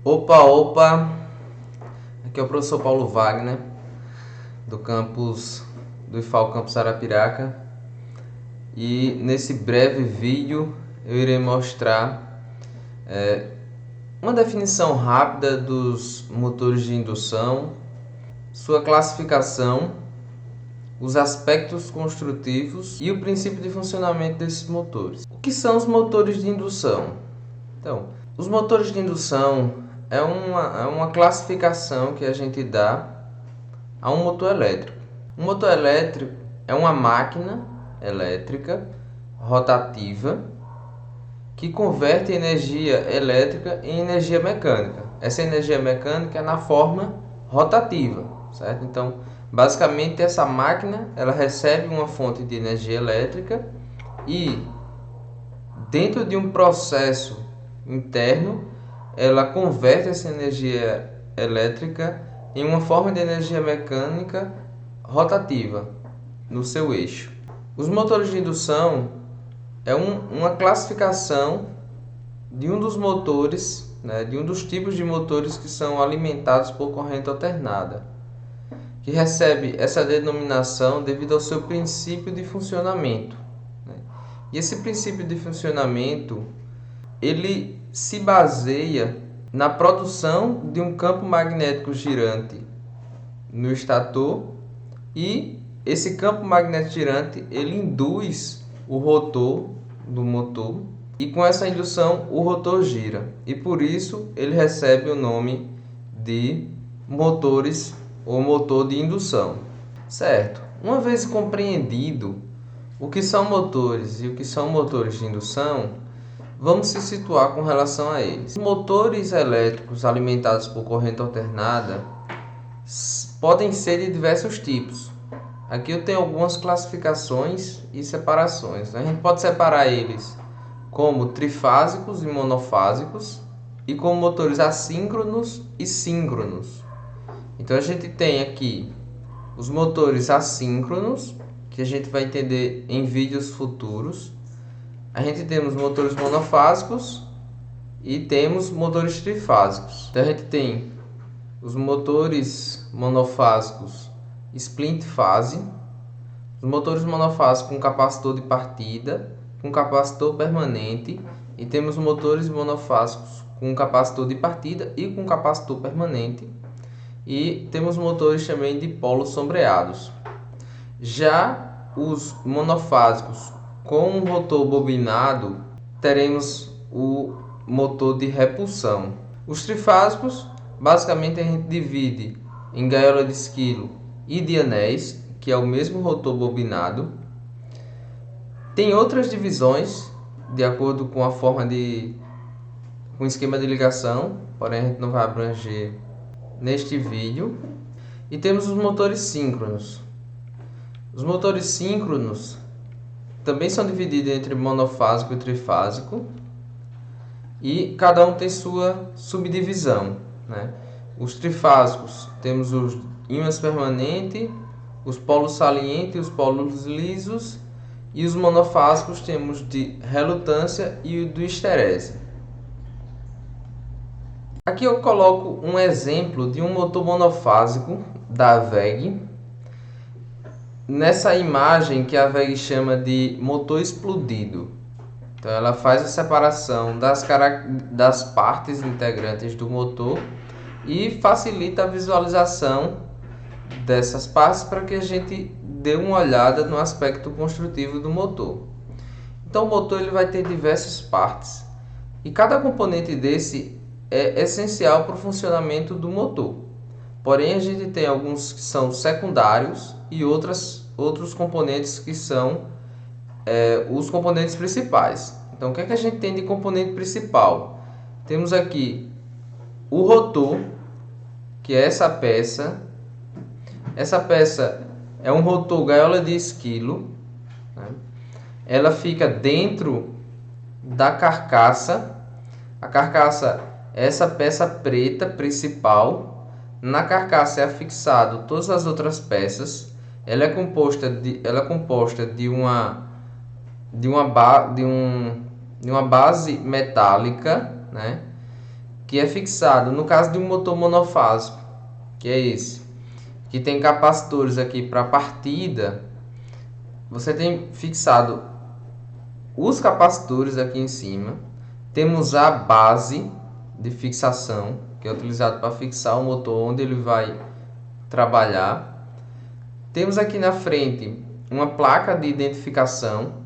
Opa, opa! Aqui é o professor Paulo Wagner, do campus do IFAL Campus Arapiraca, e nesse breve vídeo eu irei mostrar uma definição rápida dos motores de indução, sua classificação, os aspectos construtivos e o princípio de funcionamento desses motores. O que são os motores de indução? Então, os motores de indução é uma classificação que a gente dá a um motor elétrico. Um motor elétrico é uma máquina elétrica rotativa que converte energia elétrica em energia mecânica. Essa energia mecânica é na forma rotativa, certo? Então, basicamente essa máquina ela recebe uma fonte de energia elétrica e dentro de um processo interno ela converte essa energia elétrica em uma forma de energia mecânica rotativa no seu eixo. Os motores de indução é uma classificação de um dos motores, de um dos tipos de motores que são alimentados por corrente alternada, que recebe essa denominação devido ao seu princípio de funcionamento. E esse princípio de funcionamento ele se baseia na produção de um campo magnético girante no estator, e esse campo magnético girante ele induz o rotor do motor, e com essa indução o rotor gira, e por isso ele recebe o nome de motores ou motor de indução. Certo? Uma vez compreendido o que são motores e o que são motores de indução, vamos se situar com relação a eles. Motores elétricos alimentados por corrente alternada podem ser de diversos tipos. Aqui eu tenho algumas classificações e separações. A gente pode separar eles como trifásicos e monofásicos, e como motores assíncronos e síncronos. Então a gente tem aqui os motores assíncronos, que a gente vai entender em vídeos futuros. A gente temos motores monofásicos e temos motores trifásicos. Então a gente tem os motores monofásicos splint fase, os motores monofásicos com capacitor de partida, com capacitor permanente, e temos motores monofásicos com capacitor de partida e com capacitor permanente, e temos motores também de polos sombreados. Já os monofásicos com um rotor bobinado, teremos o motor de repulsão. Os trifásicos, basicamente a gente divide em gaiola de esquilo e de anéis, que é o mesmo rotor bobinado. Tem outras divisões, de acordo com a forma com o esquema de ligação, porém a gente não vai abranger neste vídeo. E temos os motores síncronos. Os motores síncronos também são divididos entre monofásico e trifásico, e cada um tem sua subdivisão, Os trifásicos temos os ímãs permanentes, os polos salientes e os polos lisos, e os monofásicos temos de relutância e o do esterese. Aqui eu coloco um exemplo de um motor monofásico da WEG, nessa imagem que a WEG chama de motor explodido. Então ela faz a separação das partes integrantes do motor e facilita a visualização dessas partes para que a gente dê uma olhada no aspecto construtivo do motor. Então o motor ele vai ter diversas partes, e cada componente desse é essencial para o funcionamento do motor. Porém a gente tem alguns que são secundários e outros componentes que são os componentes principais. Então o que é que a gente tem de componente principal? Temos aqui o rotor, que é essa peça. Essa peça é um rotor gaiola de esquilo, Ela fica dentro da carcaça. A carcaça é essa peça preta principal. Na carcaça é afixado todas as outras peças. Ela é composta de uma base metálica, que é fixado no caso de um motor monofásico, que é esse, que tem capacitores aqui para partida. Você tem fixado os capacitores aqui em cima. Temos a base de fixação, que é utilizado para fixar o motor onde ele vai trabalhar. Temos aqui na frente uma placa de identificação,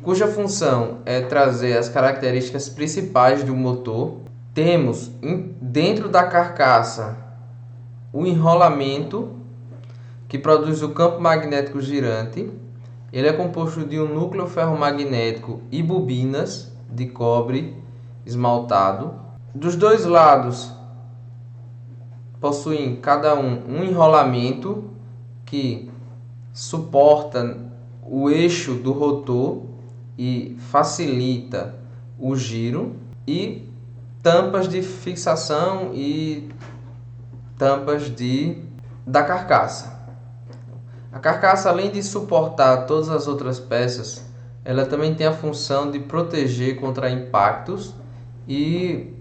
cuja função é trazer as características principais do motor. Temos dentro da carcaça o enrolamento, que produz o campo magnético girante. Ele é composto de um núcleo ferromagnético e bobinas de cobre esmaltado. Dos dois lados possuem cada um enrolamento que suporta o eixo do rotor e facilita o giro, e tampas de fixação e tampas da carcaça. A carcaça, além de suportar todas as outras peças, ela também tem a função de proteger contra impactos e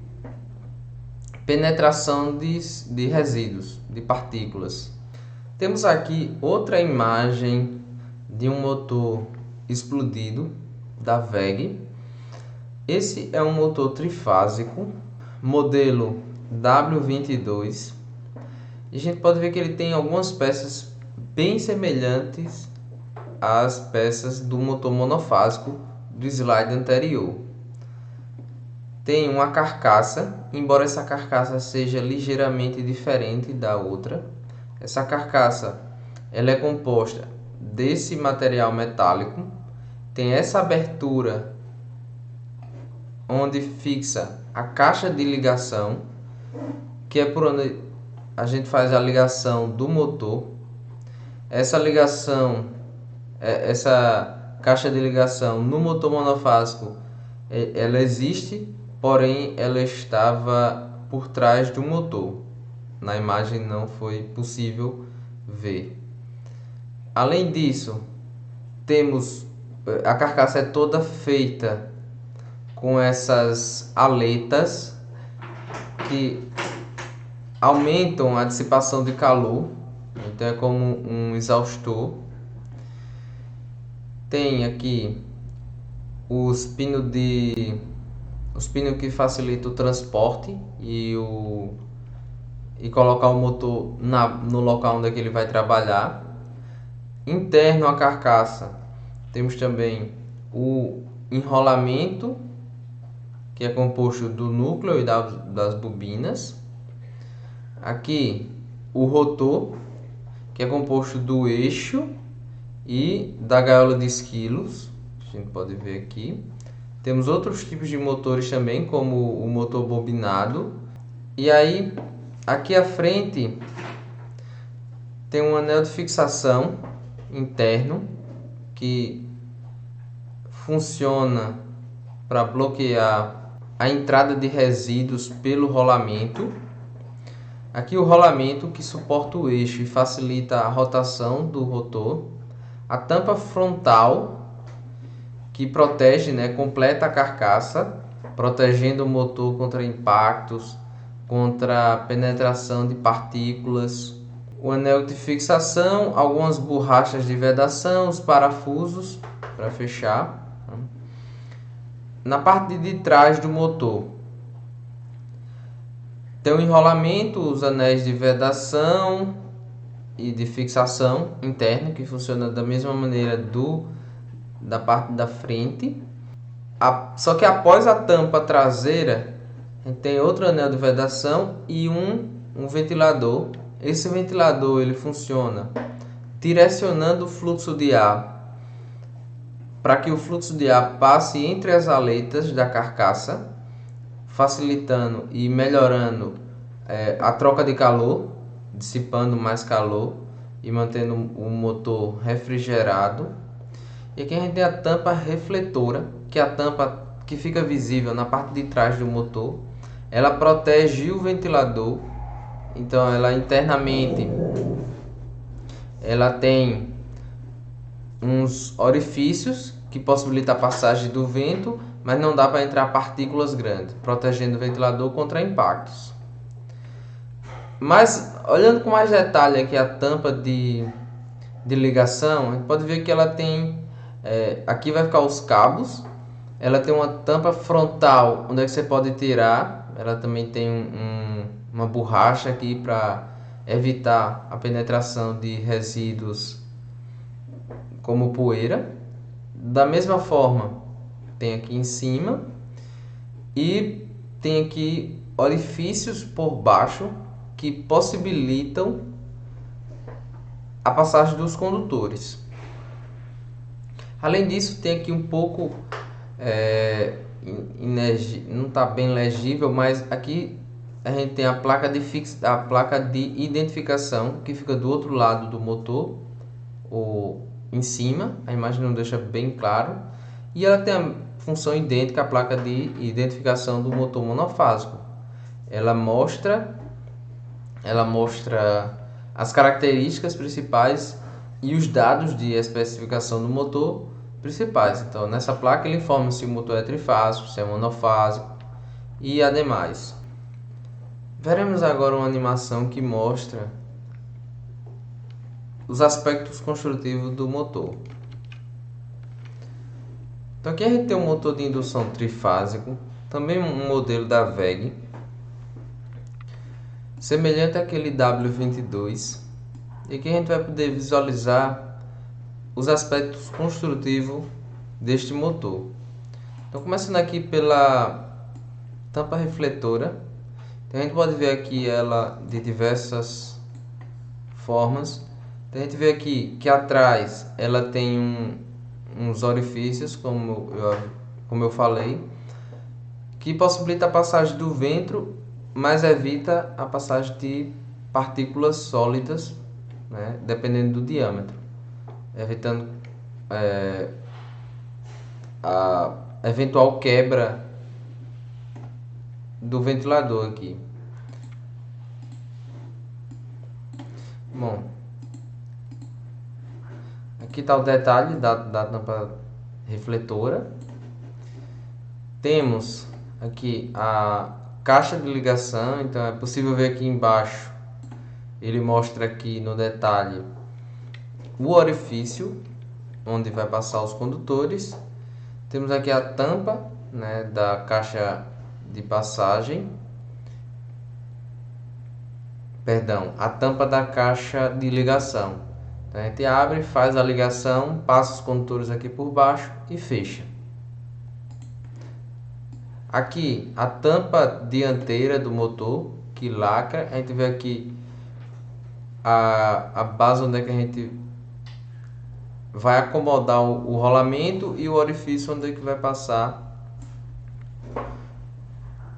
penetração de resíduos, de partículas. Temos aqui outra imagem de um motor explodido da WEG. Esse é um motor trifásico, modelo W22. E a gente pode ver que ele tem algumas peças bem semelhantes às peças do motor monofásico do slide anterior. Tem uma carcaça, embora essa carcaça seja ligeiramente diferente da outra. Essa carcaça ela é composta desse material metálico. Tem essa abertura onde fixa a caixa de ligação, que é por onde a gente faz a ligação do motor. Essa ligação, essa caixa de ligação no motor monofásico, ela existe, porém ela estava por trás do motor. Na imagem não foi possível ver. Além disso, temos a carcaça é toda feita com essas aletas que aumentam a dissipação de calor. Então é como um exaustor. Tem aqui os pinos que facilitam o transporte e colocar o motor no local onde ele vai trabalhar. Interno à carcaça temos também o enrolamento, que é composto do núcleo e das bobinas. Aqui o rotor, que é composto do eixo e da gaiola de esquilos. A gente pode ver aqui. Temos outros tipos de motores também, como o motor bobinado. E aí, aqui à frente, tem um anel de fixação interno que funciona para bloquear a entrada de resíduos pelo rolamento. Aqui o rolamento, que suporta o eixo e facilita a rotação do rotor. A tampa frontal, que protege, completa a carcaça, protegendo o motor contra impactos, contra a penetração de partículas. O anel de fixação, algumas borrachas de vedação, os parafusos para fechar. Na parte de trás do motor tem o enrolamento, os anéis de vedação e de fixação interna, que funciona da mesma maneira da parte da frente. Só que após a tampa traseira, a gente tem outro anel de vedação e um ventilador. Esse ventilador ele funciona direcionando o fluxo de ar para que o fluxo de ar passe entre as aletas da carcaça, facilitando e melhorando a troca de calor, dissipando mais calor e mantendo o motor refrigerado. E aqui a gente tem a tampa refletora, que é a tampa que fica visível na parte de trás do motor. Ela protege o ventilador, então ela internamente ela tem uns orifícios que possibilitam a passagem do vento, mas não dá para entrar partículas grandes, protegendo o ventilador contra impactos. Mas olhando com mais detalhe aqui a tampa de ligação, a gente pode ver que ela tem, aqui vai ficar os cabos, ela tem uma tampa frontal onde é que você pode tirar, ela também tem uma borracha aqui para evitar a penetração de resíduos como poeira. Da mesma forma, tem aqui em cima e tem aqui orifícios por baixo que possibilitam a passagem dos condutores. Além disso, tem aqui um pouco não está bem legível, mas aqui a gente tem a placa de identificação que fica do outro lado do motor, ou em cima. A imagem não deixa bem claro, e ela tem a função idêntica à placa de identificação do motor monofásico. Ela mostra as características principais e os dados de especificação do motor principais. Então, nessa placa ele informa se o motor é trifásico, se é monofásico e ademais. Veremos agora uma animação que mostra os aspectos construtivos do motor. Então aqui a gente tem um motor de indução trifásico, também um modelo da WEG, semelhante àquele W22. E aqui a gente vai poder visualizar os aspectos construtivos deste motor. Então, começando aqui pela tampa refletora, então, a gente pode ver aqui ela de diversas formas. Então, a gente vê aqui que atrás ela tem uns orifícios, como eu falei, que possibilita a passagem do vento, mas evita a passagem de partículas sólidas, né, dependendo do diâmetro, evitando a eventual quebra do ventilador aqui. Bom, aqui está o detalhe da tampa refletora. Temos aqui a caixa de ligação, então é possível ver aqui embaixo, ele mostra aqui no detalhe o orifício onde vai passar os condutores. Temos aqui a tampa, né, da caixa de passagem, a tampa da caixa de ligação. Então a gente abre, faz a ligação, passa os condutores aqui por baixo e fecha. Aqui a tampa dianteira do motor que lacra, a gente vê aqui a base onde é que a gente vai acomodar o rolamento e o orifício onde é que vai passar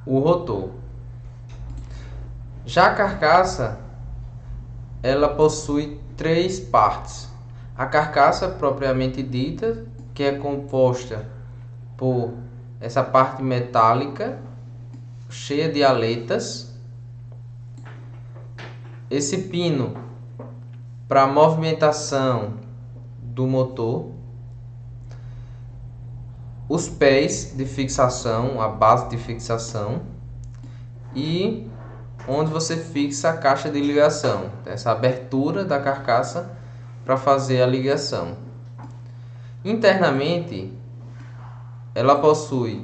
o rotor. Já a carcaça, ela possui três partes. A carcaça propriamente dita, que é composta por essa parte metálica cheia de aletas, esse pino para movimentação do motor, os pés de fixação, a base de fixação e onde você fixa a caixa de ligação, essa abertura da carcaça para fazer a ligação. Internamente, ela possui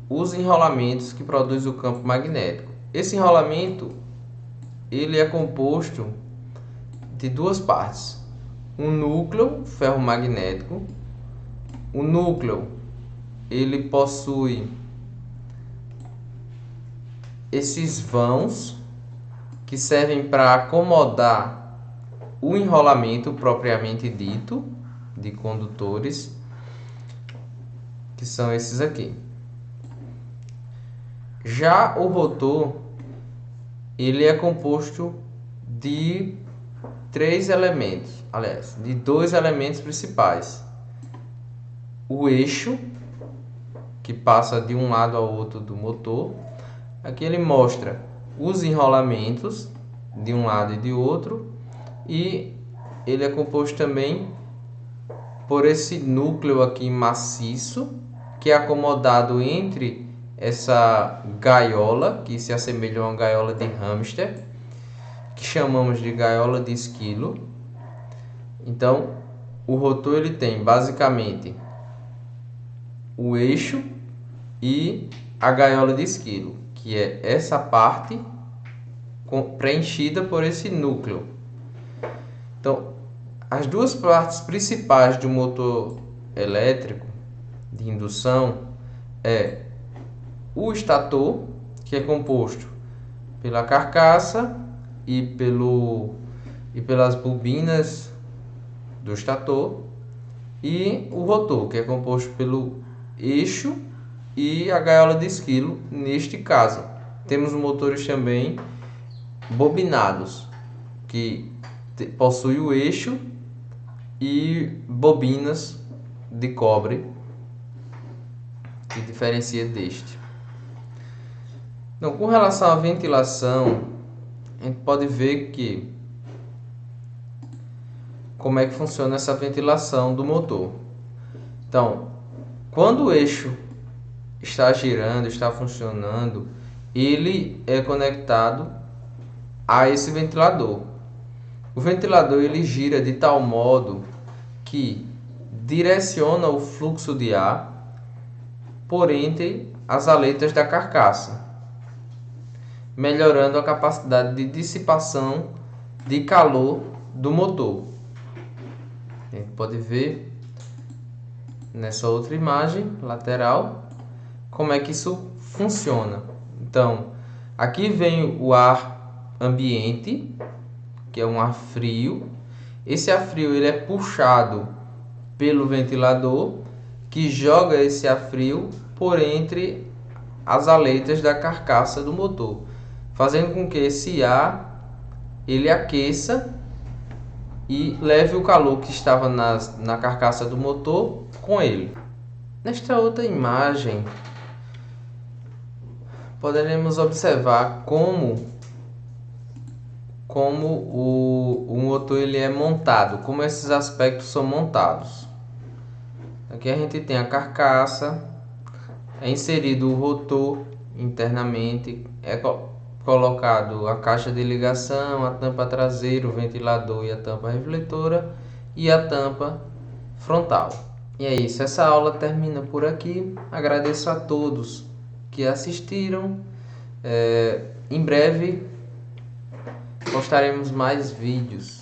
os enrolamentos que produzem o campo magnético. Esse enrolamento ele é composto de duas partes: um núcleo ferromagnético. O núcleo ele possui esses vãos que servem para acomodar o enrolamento propriamente dito de condutores, que são esses aqui. Já o rotor ele é composto de três elementos, aliás, de dois elementos principais: o eixo, que passa de um lado ao outro do motor. Aqui ele mostra os enrolamentos de um lado e de outro, e ele é composto também por esse núcleo aqui maciço, que é acomodado entre essa gaiola, que se assemelha a uma gaiola de hamster, que chamamos de gaiola de esquilo. Então, o rotor ele tem basicamente o eixo e a gaiola de esquilo, que é essa parte preenchida por esse núcleo. Então, as duas partes principais de um motor elétrico de indução é o estator, que é composto pela carcaça e pelas bobinas do estator, e o rotor, que é composto pelo eixo e a gaiola de esquilo. Neste caso, temos motores também bobinados, que possui o eixo e bobinas de cobre, que diferencia deste. Então, com relação à ventilação, a gente pode ver que como é que funciona essa ventilação do motor. Então, quando o eixo está girando, está funcionando, ele é conectado a esse ventilador. O ventilador ele gira de tal modo que direciona o fluxo de ar por entre as aletas da carcaça, melhorando a capacidade de dissipação de calor do motor. A gente pode ver nessa outra imagem lateral como é que isso funciona. Então, aqui vem o ar ambiente, que é um ar frio. Esse ar frio ele é puxado pelo ventilador, que joga esse ar frio por entre as aletas da carcaça do motor, fazendo com que esse ar ele aqueça e leve o calor que estava na carcaça do motor com ele. Nesta outra imagem, poderemos observar como o motor ele é montado, como esses aspectos são montados. Aqui a gente tem a carcaça, é inserido o rotor internamente, é colocado a caixa de ligação, a tampa traseira, o ventilador e a tampa refletora e a tampa frontal. E é isso, essa aula termina por aqui. Agradeço a todos que assistiram. Em breve postaremos mais vídeos.